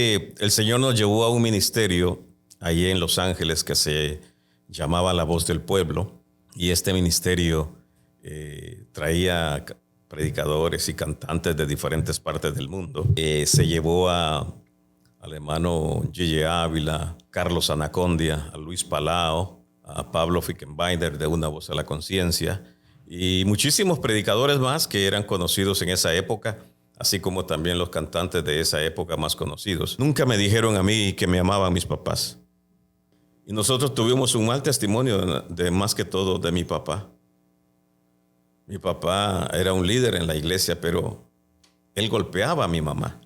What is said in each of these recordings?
El Señor nos llevó a un ministerio allí en Los Ángeles que se llamaba La Voz del Pueblo, y este ministerio traía predicadores y cantantes de diferentes partes del mundo. Se llevó al hermano Gigi Ávila, Carlos Anacondia, a Luis Palao, a Pablo Fickenbinder de Una Voz a la Conciencia, y muchísimos predicadores más que eran conocidos en esa época, así como también los cantantes de esa época más conocidos. Nunca me dijeron a mí que me amaban mis papás. Y nosotros tuvimos un mal testimonio de más que todo de mi papá. Mi papá era un líder en la iglesia, pero él golpeaba a mi mamá.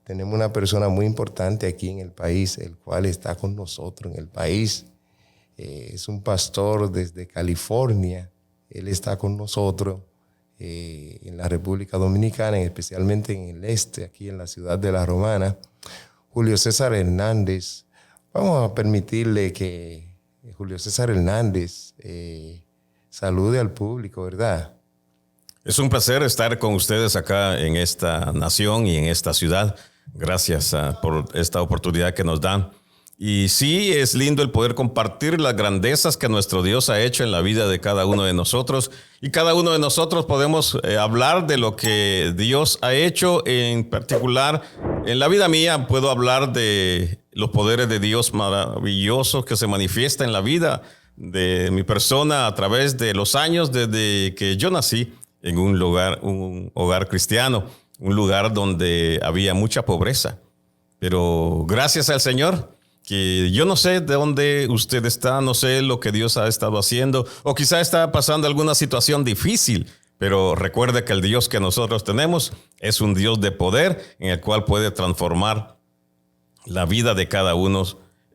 Tenemos una persona muy importante aquí en el país, el cual está con nosotros en el país. Es un pastor desde California. Él está con nosotros en la República Dominicana, especialmente en el este, aquí en la ciudad de La Romana. Julio César Hernández. Vamos a permitirle que Julio César Hernández salude al público, ¿verdad? Es un placer estar con ustedes acá en esta nación y en esta ciudad. Gracias por esta oportunidad que nos dan. Y sí, es lindo el poder compartir las grandezas que nuestro Dios ha hecho en la vida de cada uno de nosotros. Y cada uno de nosotros podemos hablar de lo que Dios ha hecho. En particular, en la vida mía puedo hablar de los poderes de Dios maravillosos que se manifiestan en la vida de mi persona a través de los años desde que yo nací en un hogar cristiano, un lugar donde había mucha pobreza. Pero gracias al Señor, que yo no sé de dónde usted está, no sé lo que Dios ha estado haciendo, o quizá está pasando alguna situación difícil, pero recuerde que el Dios que nosotros tenemos es un Dios de poder en el cual puede transformar la vida de cada uno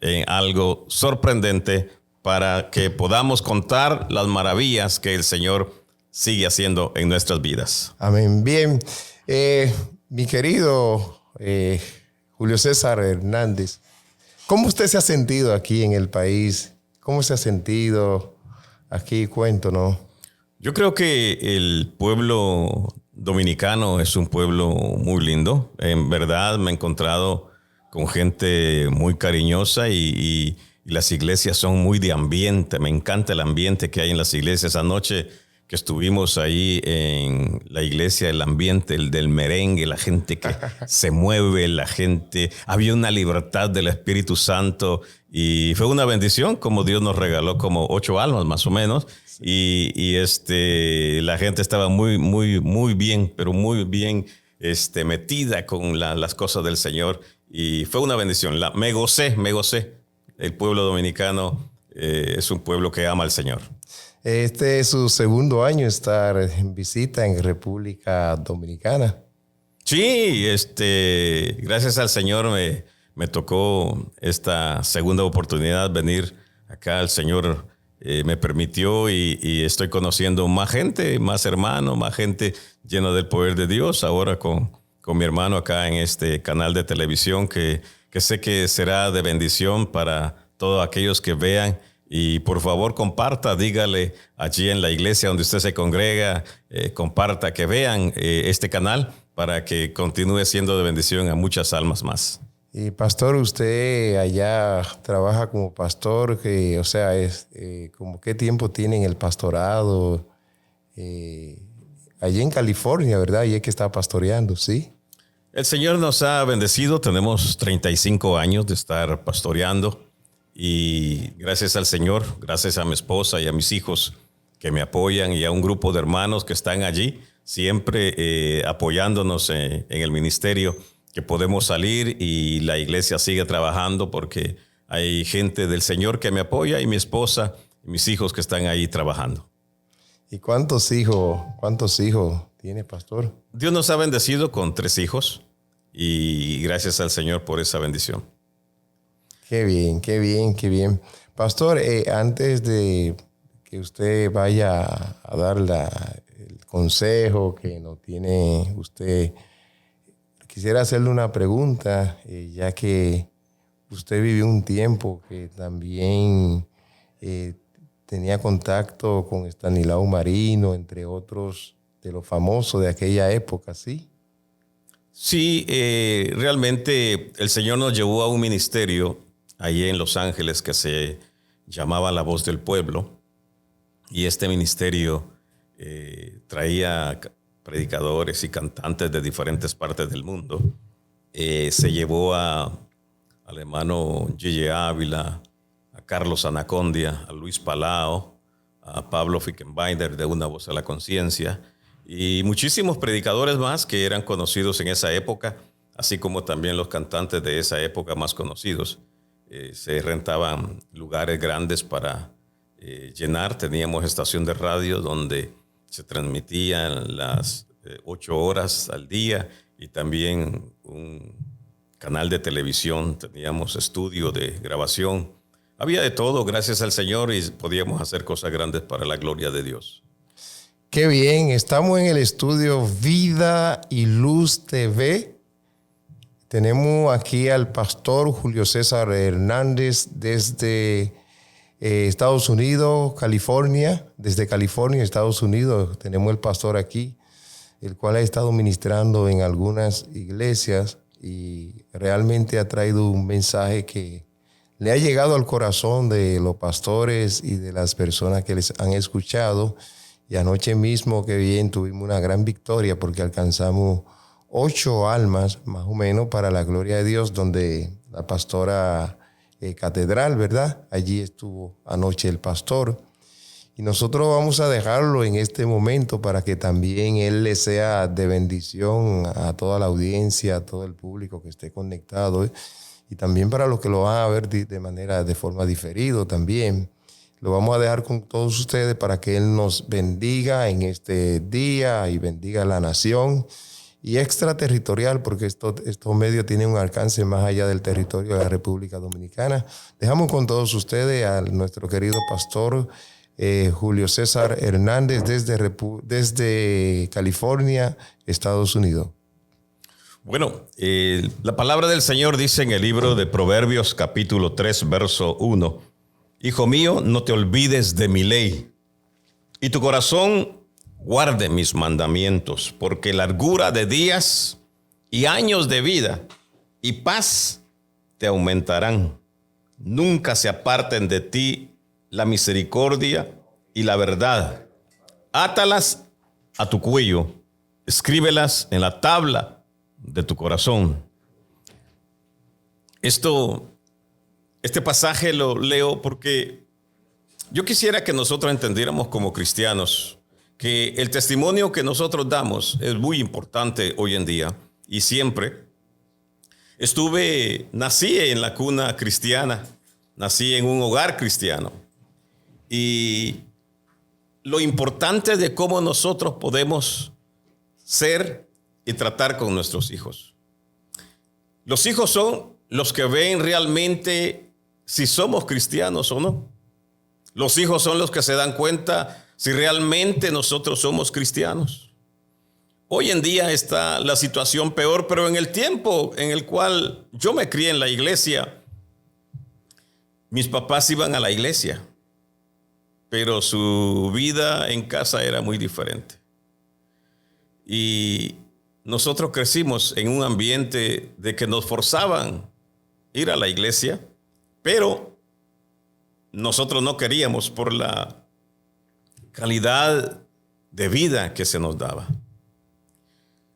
en algo sorprendente para que podamos contar las maravillas que el Señor sigue haciendo en nuestras vidas. Amén. Bien, mi querido Julio César Hernández, ¿cómo usted se ha sentido aquí en el país? ¿Cómo se ha sentido aquí? Cuéntanos. Yo creo que el pueblo dominicano es un pueblo muy lindo. En verdad me he encontrado con gente muy cariñosa y las iglesias son muy de ambiente. Me encanta el ambiente que hay en las iglesias. Anoche que estuvimos ahí en la iglesia, el ambiente el del merengue, la gente que se mueve, la gente, había una libertad del Espíritu Santo y fue una bendición como Dios nos regaló como 8 almas más o menos. Sí. Y la gente estaba muy bien, pero muy bien metida con las cosas del Señor y fue una bendición. Me gocé. El pueblo dominicano es un pueblo que ama al Señor. Este es su segundo año estar en visita en República Dominicana. Sí, gracias al Señor me tocó esta segunda oportunidad venir acá. El Señor me permitió y estoy conociendo más gente, más hermanos, más gente llena del poder de Dios. Ahora con mi hermano acá en este canal de televisión que sé que será de bendición para todos aquellos que vean. Y por favor comparta, dígale allí en la iglesia donde usted se congrega, comparta, que vean este canal para que continúe siendo de bendición a muchas almas más. Y pastor, usted allá trabaja como pastor, como qué tiempo tiene en el pastorado, allí en California, ¿verdad? Y es que está pastoreando, ¿sí? El Señor nos ha bendecido, tenemos 35 años de estar pastoreando. Y gracias al Señor, gracias a mi esposa y a mis hijos que me apoyan y a un grupo de hermanos que están allí, siempre apoyándonos en el ministerio, que podemos salir y la iglesia sigue trabajando porque hay gente del Señor que me apoya y mi esposa y mis hijos que están ahí trabajando. ¿Y cuántos hijos tiene, pastor? Dios nos ha bendecido con 3 hijos y gracias al Señor por esa bendición. Qué bien. Pastor, antes de que usted vaya a dar el consejo que nos tiene usted, quisiera hacerle una pregunta, ya que usted vivió un tiempo que también tenía contacto con Estanislao Marino, entre otros de los famosos de aquella época, ¿sí? Sí, realmente el Señor nos llevó a un ministerio allí en Los Ángeles que se llamaba La Voz del Pueblo, y este ministerio traía predicadores y cantantes de diferentes partes del mundo. Se llevó al hermano Gille Ávila, a Carlos Anacondia, a Luis Palao, a Pablo Fickenbinder de Una Voz a la Conciencia, y muchísimos predicadores más que eran conocidos en esa época, así como también los cantantes de esa época más conocidos. Se rentaban lugares grandes para llenar. Teníamos estación de radio donde se transmitían las 8 horas al día, y también un canal de televisión. Teníamos estudio de grabación. Había de todo, gracias al Señor, y podíamos hacer cosas grandes para la gloria de Dios. Qué bien, estamos en el estudio Vida y Luz TV. Tenemos aquí al pastor Julio César Hernández desde Estados Unidos, California. Desde California, Estados Unidos, tenemos el pastor aquí, el cual ha estado ministrando en algunas iglesias y realmente ha traído un mensaje que le ha llegado al corazón de los pastores y de las personas que les han escuchado. Y anoche mismo, qué bien, tuvimos una gran victoria porque alcanzamos 8 almas, más o menos, para la gloria de Dios, donde la pastora catedral, ¿verdad? Allí estuvo anoche el pastor. Y nosotros vamos a dejarlo en este momento para que también él le sea de bendición a toda la audiencia, a todo el público que esté conectado, y también para los que lo van a ver de forma diferido también. Lo vamos a dejar con todos ustedes para que él nos bendiga en este día y bendiga a la nación y extraterritorial, porque estos medios tienen un alcance más allá del territorio de la República Dominicana. Dejamos con todos ustedes a nuestro querido pastor Julio César Hernández desde California, Estados Unidos. Bueno, la palabra del Señor dice en el libro de Proverbios capítulo 3, verso 1: Hijo mío, no te olvides de mi ley, y tu corazón guarde mis mandamientos, porque largura de días y años de vida y paz te aumentarán. Nunca se aparten de ti la misericordia y la verdad. Átalas a tu cuello, escríbelas en la tabla de tu corazón. Este pasaje lo leo porque yo quisiera que nosotros entendiéramos como cristianos que el testimonio que nosotros damos es muy importante hoy en día y siempre. Nací en la cuna cristiana, nací en un hogar cristiano, y lo importante de cómo nosotros podemos ser y tratar con nuestros hijos. Los hijos son los que ven realmente si somos cristianos o no. Los hijos son los que se dan cuenta si realmente nosotros somos cristianos. Hoy en día está la situación peor, pero en el tiempo en el cual yo me crié en la iglesia, mis papás iban a la iglesia, pero su vida en casa era muy diferente. Y nosotros crecimos en un ambiente de que nos forzaban ir a la iglesia, pero nosotros no queríamos por la calidad de vida que se nos daba.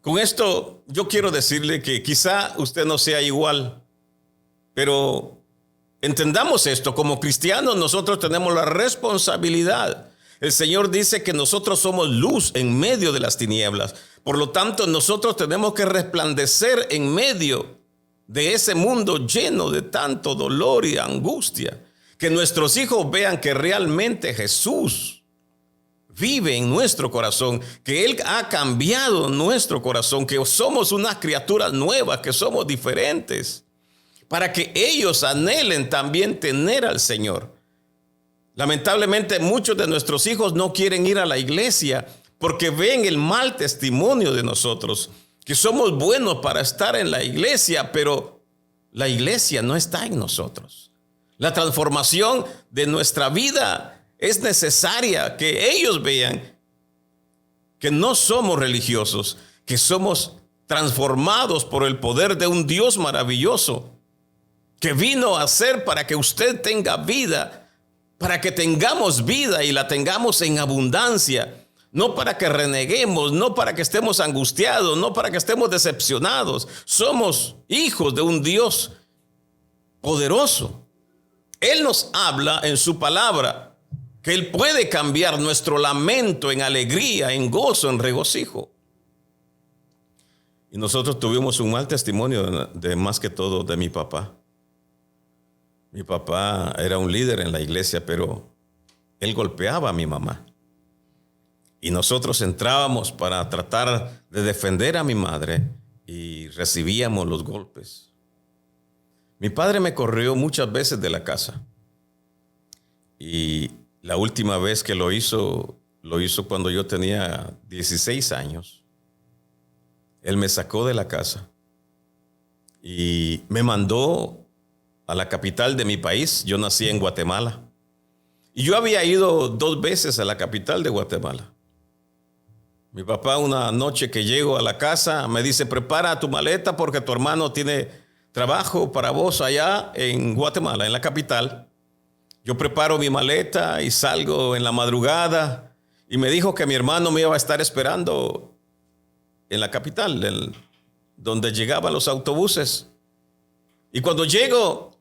Con esto yo quiero decirle que quizá usted no sea igual, pero entendamos esto: como cristianos nosotros tenemos la responsabilidad. El Señor dice que nosotros somos luz en medio de las tinieblas. Por lo tanto, nosotros tenemos que resplandecer en medio de ese mundo lleno de tanto dolor y angustia. Que nuestros hijos vean que realmente Jesús vive en nuestro corazón, que Él ha cambiado nuestro corazón, que somos unas criaturas nuevas, que somos diferentes, para que ellos anhelen también tener al Señor. Lamentablemente, muchos de nuestros hijos no quieren ir a la iglesia porque ven el mal testimonio de nosotros, que somos buenos para estar en la iglesia, pero la iglesia no está en nosotros. La transformación de nuestra vida es necesaria que ellos vean que no somos religiosos, que somos transformados por el poder de un Dios maravilloso, que vino a ser para que usted tenga vida, para que tengamos vida y la tengamos en abundancia. No para que reneguemos, no para que estemos angustiados, no para que estemos decepcionados. Somos hijos de un Dios poderoso. Él nos habla en su palabra que Él puede cambiar nuestro lamento en alegría, en gozo, en regocijo. Y nosotros tuvimos un mal testimonio de más que todo de mi papá. Mi papá era un líder en la iglesia, pero él golpeaba a mi mamá. Y nosotros entrábamos para tratar de defender a mi madre y recibíamos los golpes. Mi padre me corrió muchas veces de la casa. Y la última vez que lo hizo cuando yo tenía 16 años. Él me sacó de la casa y me mandó a la capital de mi país. Yo nací en Guatemala. Y yo había ido 2 veces a la capital de Guatemala. Mi papá, una noche que llego a la casa, me dice: prepara tu maleta porque tu hermano tiene trabajo para vos allá en Guatemala, en la capital. Yo preparo mi maleta y salgo en la madrugada. Y me dijo que mi hermano me iba a estar esperando en la capital, donde llegaban los autobuses. Y cuando llego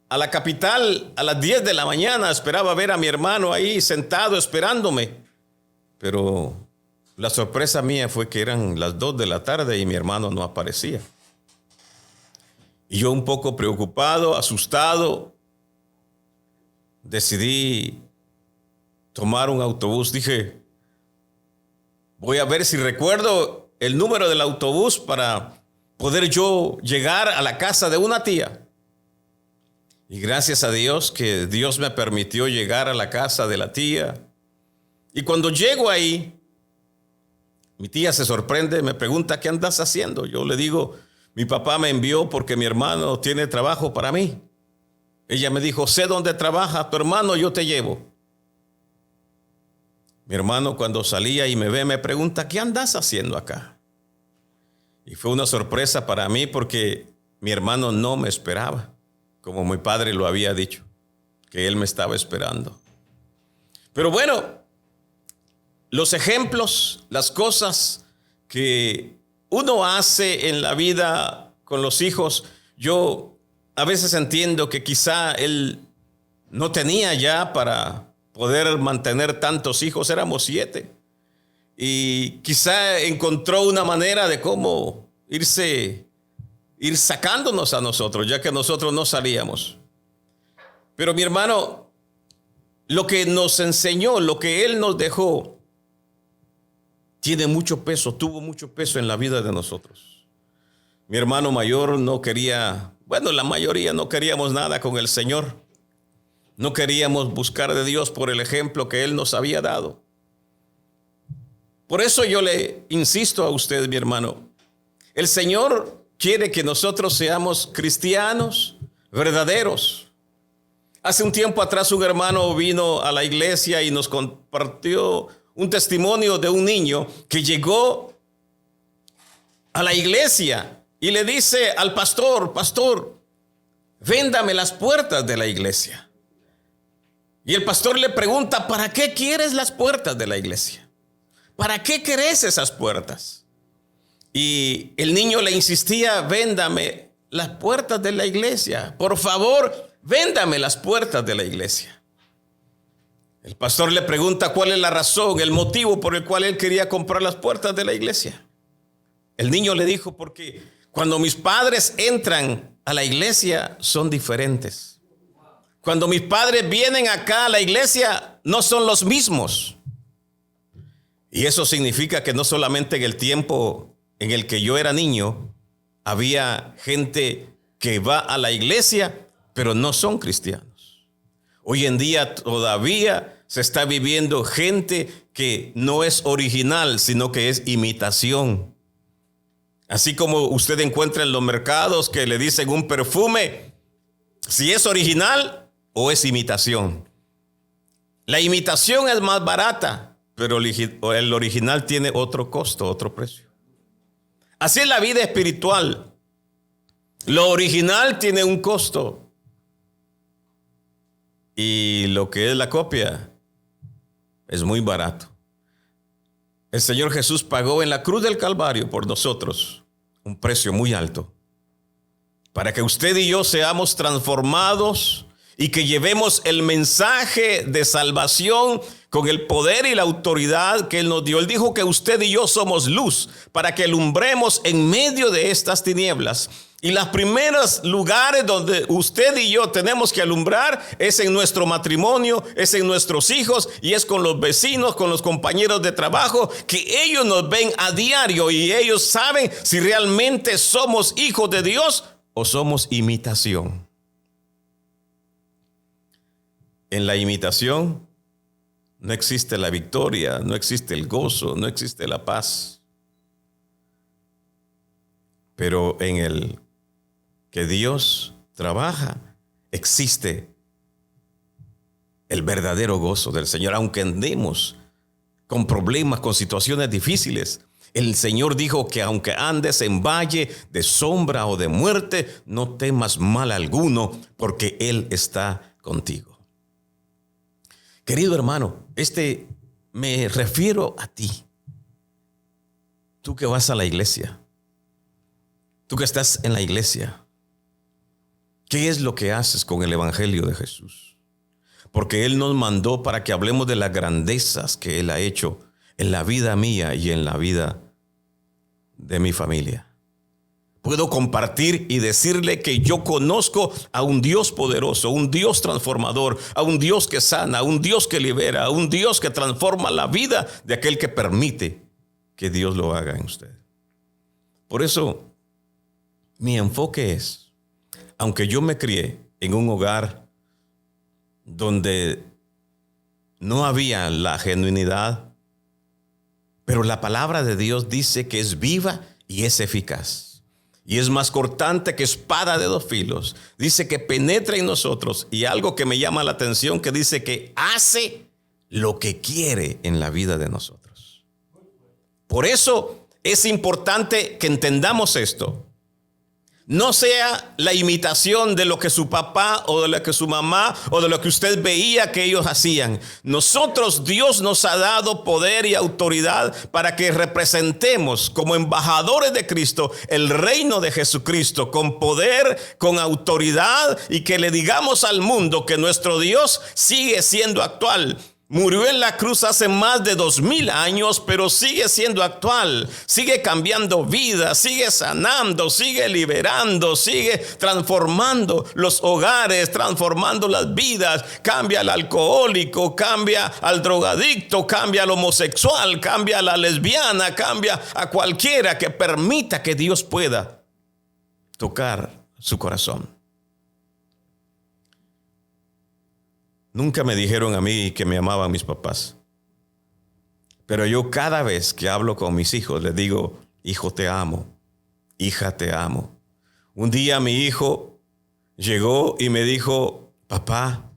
a la capital a las 10 de la mañana, esperaba ver a mi hermano ahí sentado esperándome. Pero la sorpresa mía fue que eran las 2 de la tarde y mi hermano no aparecía. Y yo, un poco preocupado, asustado, decidí tomar un autobús. Dije: voy a ver si recuerdo el número del autobús para poder yo llegar a la casa de una tía. Y gracias a Dios que Dios me permitió llegar a la casa de la tía. Y cuando llego ahí, mi tía se sorprende, me pregunta: ¿qué andas haciendo? Yo le digo: mi papá me envió porque mi hermano tiene trabajo para mí. Ella me dijo: sé dónde trabaja tu hermano, yo te llevo. Mi hermano, cuando salía y me ve, me pregunta: ¿qué andas haciendo acá? Y fue una sorpresa para mí porque mi hermano no me esperaba, como mi padre lo había dicho, que él me estaba esperando. Pero bueno, los ejemplos, las cosas que uno hace en la vida con los hijos, yo a veces entiendo que quizá él no tenía ya para poder mantener tantos hijos. Éramos 7. Y quizá encontró una manera de cómo ir sacándonos a nosotros, ya que nosotros no salíamos. Pero mi hermano, lo que nos enseñó, lo que él nos dejó, tiene mucho peso, tuvo mucho peso en la vida de nosotros. Mi hermano mayor no quería, la mayoría no queríamos nada con el Señor. No queríamos buscar de Dios por el ejemplo que Él nos había dado. Por eso yo le insisto a usted, mi hermano, el Señor quiere que nosotros seamos cristianos verdaderos. Hace un tiempo atrás un hermano vino a la iglesia y nos compartió un testimonio de un niño que llegó a la iglesia y le dice al pastor: pastor, véndame las puertas de la iglesia. Y el pastor le pregunta: ¿para qué quieres las puertas de la iglesia? ¿Para qué querés esas puertas? Y el niño le insistía: véndame las puertas de la iglesia. Por favor, véndame las puertas de la iglesia. El pastor le pregunta cuál es la razón, el motivo por el cual él quería comprar las puertas de la iglesia. El niño le dijo: porque cuando mis padres entran a la iglesia son diferentes. Cuando mis padres vienen acá a la iglesia no son los mismos. Y eso significa que no solamente en el tiempo en el que yo era niño había gente que va a la iglesia, pero no son cristianos. Hoy en día todavía se está viviendo gente que no es original, sino que es imitación. Así como usted encuentra en los mercados que le dicen un perfume, si es original o es imitación. La imitación es más barata, pero el original tiene otro costo, otro precio. Así es la vida espiritual. Lo original tiene un costo. Y lo que es la copia es muy barato. El Señor Jesús pagó en la cruz del Calvario por nosotros un precio muy alto, para que usted y yo seamos transformados y que llevemos el mensaje de salvación con el poder y la autoridad que Él nos dio. Él dijo que usted y yo somos luz para que alumbremos en medio de estas tinieblas. Y los primeros lugares donde usted y yo tenemos que alumbrar es en nuestro matrimonio, es en nuestros hijos y es con los vecinos, con los compañeros de trabajo, que ellos nos ven a diario y ellos saben si realmente somos hijos de Dios o somos imitación. En la imitación no existe la victoria, no existe el gozo, no existe la paz. Pero en el que Dios trabaja, existe el verdadero gozo del Señor, aunque andemos con problemas, con situaciones difíciles. El Señor dijo que aunque andes en valle de sombra o de muerte, no temas mal alguno, porque Él está contigo. Querido hermano, me refiero a ti. Tú que vas a la iglesia, tú que estás en la iglesia, ¿qué es lo que haces con el Evangelio de Jesús? Porque Él nos mandó para que hablemos de las grandezas que Él ha hecho en la vida mía y en la vida de mi familia. Puedo compartir y decirle que yo conozco a un Dios poderoso, un Dios transformador, a un Dios que sana, a un Dios que libera, a un Dios que transforma la vida de aquel que permite que Dios lo haga en usted. Por eso, mi enfoque es, aunque yo me crié en un hogar donde no había la genuinidad, pero la palabra de Dios dice que es viva y es eficaz. Y es más cortante que espada de dos filos. Dice que penetra en nosotros. Y algo que me llama la atención, que dice que hace lo que quiere en la vida de nosotros. Por eso es importante que entendamos esto. No sea la imitación de lo que su papá o de lo que su mamá o de lo que usted veía que ellos hacían. Nosotros, Dios nos ha dado poder y autoridad para que representemos como embajadores de Cristo el reino de Jesucristo con poder, con autoridad, y que le digamos al mundo que nuestro Dios sigue siendo actual. Murió en la cruz hace más de 2000 años, pero sigue siendo actual, sigue cambiando vidas, sigue sanando, sigue liberando, sigue transformando los hogares, transformando las vidas. Cambia al alcohólico, cambia al drogadicto, cambia al homosexual, cambia a la lesbiana, cambia a cualquiera que permita que Dios pueda tocar su corazón. Nunca me dijeron a mí que me amaban mis papás. Pero yo cada vez que hablo con mis hijos les digo: hijo, te amo. Hija, te amo. Un día mi hijo llegó y me dijo: papá,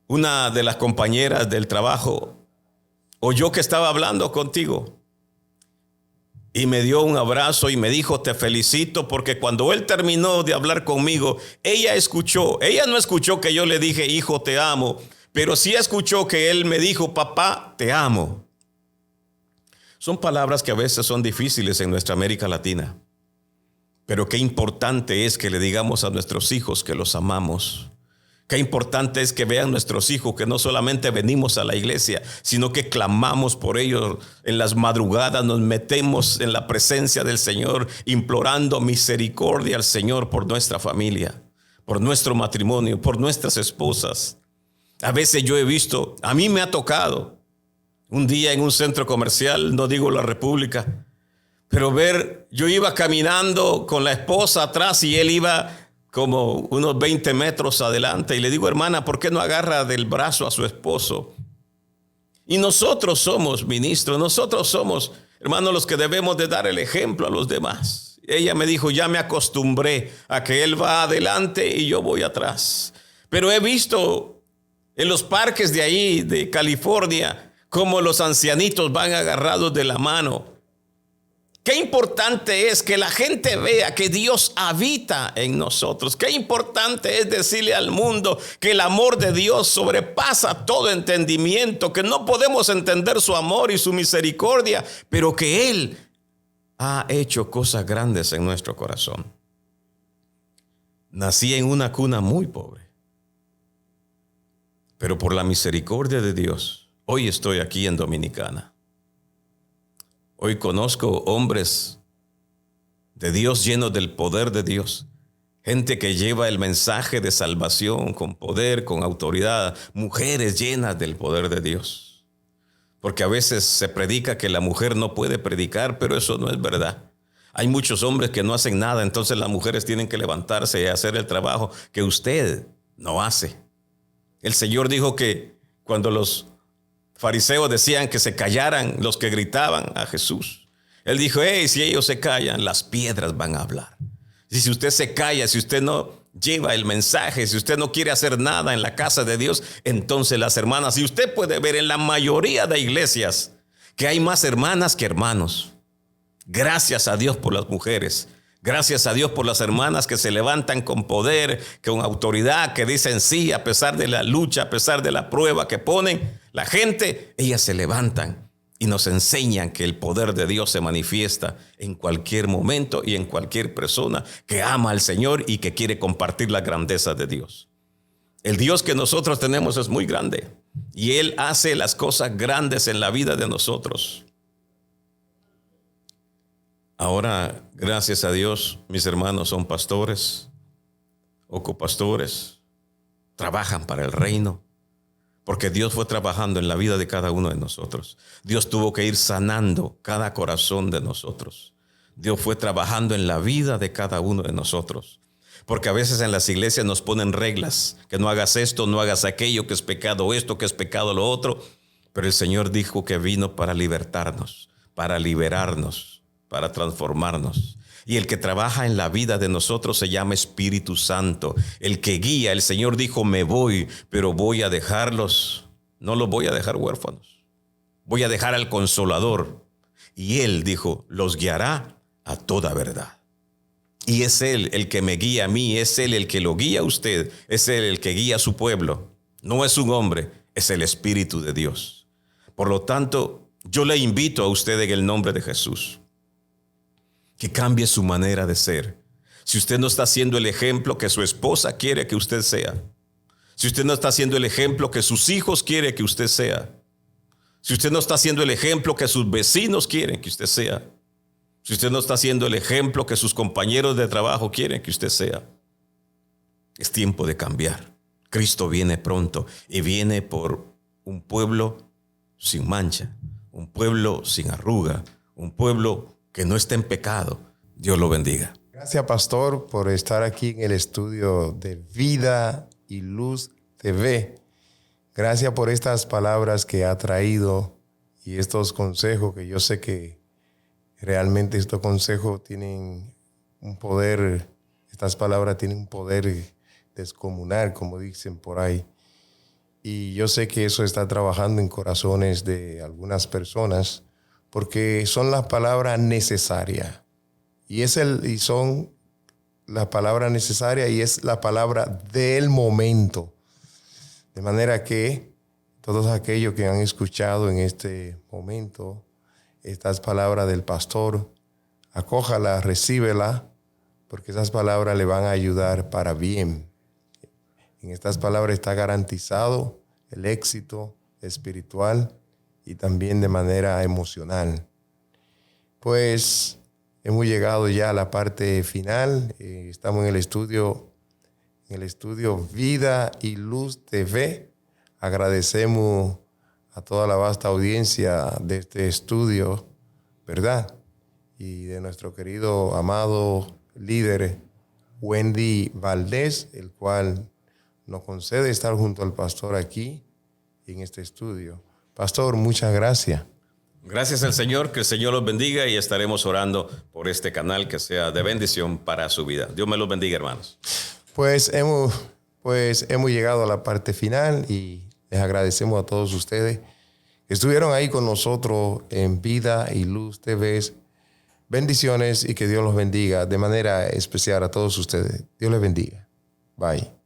una de las compañeras del trabajo oyó que estaba hablando contigo. Y me dio un abrazo y me dijo: te felicito, porque cuando él terminó de hablar conmigo, ella no escuchó que yo le dije: hijo, te amo, pero sí escuchó que él me dijo: papá, te amo. Son palabras que a veces son difíciles en nuestra América Latina, pero qué importante es que le digamos a nuestros hijos que los amamos. Qué importante es que vean nuestros hijos que no solamente venimos a la iglesia, sino que clamamos por ellos. En las madrugadas nos metemos en la presencia del Señor, implorando misericordia al Señor por nuestra familia, por nuestro matrimonio, por nuestras esposas. A veces yo he visto, a mí me ha tocado, un día en un centro comercial, no digo la República, pero yo iba caminando con la esposa atrás y él iba como unos 20 metros adelante, y le digo: hermana, ¿por qué no agarra del brazo a su esposo? Y nosotros somos ministros, nosotros somos, hermanos, los que debemos de dar el ejemplo a los demás. Ella me dijo: ya me acostumbré a que él va adelante y yo voy atrás. Pero he visto en los parques de ahí, de California, como los ancianitos van agarrados de la mano. Qué importante es que la gente vea que Dios habita en nosotros. Qué importante es decirle al mundo que el amor de Dios sobrepasa todo entendimiento, que no podemos entender su amor y su misericordia, pero que Él ha hecho cosas grandes en nuestro corazón. Nací en una cuna muy pobre, pero por la misericordia de Dios, hoy estoy aquí en Dominicana. Hoy conozco hombres de Dios llenos del poder de Dios. Gente que lleva el mensaje de salvación con poder, con autoridad. Mujeres llenas del poder de Dios. Porque a veces se predica que la mujer no puede predicar, pero eso no es verdad. Hay muchos hombres que no hacen nada, entonces las mujeres tienen que levantarse y hacer el trabajo que usted no hace. El Señor dijo que cuando los fariseos decían que se callaran los que gritaban a Jesús, Él dijo, hey, si ellos se callan, las piedras van a hablar. Y si usted se calla, si usted no lleva el mensaje, si usted no quiere hacer nada en la casa de Dios, entonces las hermanas, y usted puede ver en la mayoría de iglesias que hay más hermanas que hermanos. Gracias a Dios por las mujeres. Gracias a Dios por las hermanas que se levantan con poder, con autoridad, que dicen sí a pesar de la lucha, a pesar de la prueba que ponen la gente. Ellas se levantan y nos enseñan que el poder de Dios se manifiesta en cualquier momento y en cualquier persona que ama al Señor y que quiere compartir la grandeza de Dios. El Dios que nosotros tenemos es muy grande y Él hace las cosas grandes en la vida de nosotros. Ahora, gracias a Dios, mis hermanos son pastores o copastores, trabajan para el reino, porque Dios fue trabajando en la vida de cada uno de nosotros. Dios tuvo que ir sanando cada corazón de nosotros. Dios fue trabajando en la vida de cada uno de nosotros. Porque a veces en las iglesias nos ponen reglas, que no hagas esto, no hagas aquello, que es pecado esto, que es pecado lo otro. Pero el Señor dijo que vino para libertarnos, para liberarnos, para transformarnos. Y el que trabaja en la vida de nosotros se llama Espíritu Santo. El que guía, el Señor dijo, me voy, pero voy a dejarlos, no los voy a dejar huérfanos. Voy a dejar al Consolador. Y Él dijo, los guiará a toda verdad. Y es Él el que me guía a mí, es Él el que lo guía a usted, es Él el que guía a su pueblo. No es un hombre, es el Espíritu de Dios. Por lo tanto, yo le invito a usted en el nombre de Jesús que cambie su manera de ser. Si usted no está siendo el ejemplo que su esposa quiere que usted sea, si usted no está siendo el ejemplo que sus hijos quieren que usted sea, si usted no está siendo el ejemplo que sus vecinos quieren que usted sea, si usted no está siendo el ejemplo que sus compañeros de trabajo quieren que usted sea, es tiempo de cambiar. Cristo viene pronto y viene por un pueblo sin mancha, un pueblo sin arruga, un pueblo que no esté en pecado. Dios lo bendiga. Gracias, pastor, por estar aquí en el estudio de Vida y Luz TV. Gracias por estas palabras que ha traído y estos consejos que yo sé que realmente estos consejos tienen un poder, estas palabras tienen un poder descomunal, como dicen por ahí. Y yo sé que eso está trabajando en corazones de algunas personas, porque son las palabras necesarias. Y son las palabras necesarias y es la palabra del momento. De manera que todos aquellos que han escuchado en este momento estas palabras del pastor, acójala, recíbela, porque esas palabras le van a ayudar para bien. En estas palabras está garantizado el éxito espiritual y también de manera emocional. Pues hemos llegado ya a la parte final. Estamos en el estudio Vida y Luz TV. Agradecemos a toda la vasta audiencia de este estudio, ¿verdad? Y de nuestro querido, amado líder Wendy Valdés, el cual nos concede estar junto al pastor aquí en este estudio. Pastor, muchas gracias. Gracias al Señor, que el Señor los bendiga y estaremos orando por este canal que sea de bendición para su vida. Dios me los bendiga, hermanos. Pues hemos llegado a la parte final y Les agradecemos a todos ustedes que estuvieron ahí con nosotros en Vida y Luz TV. Bendiciones y que Dios los bendiga de manera especial a todos ustedes. Dios les bendiga. Bye.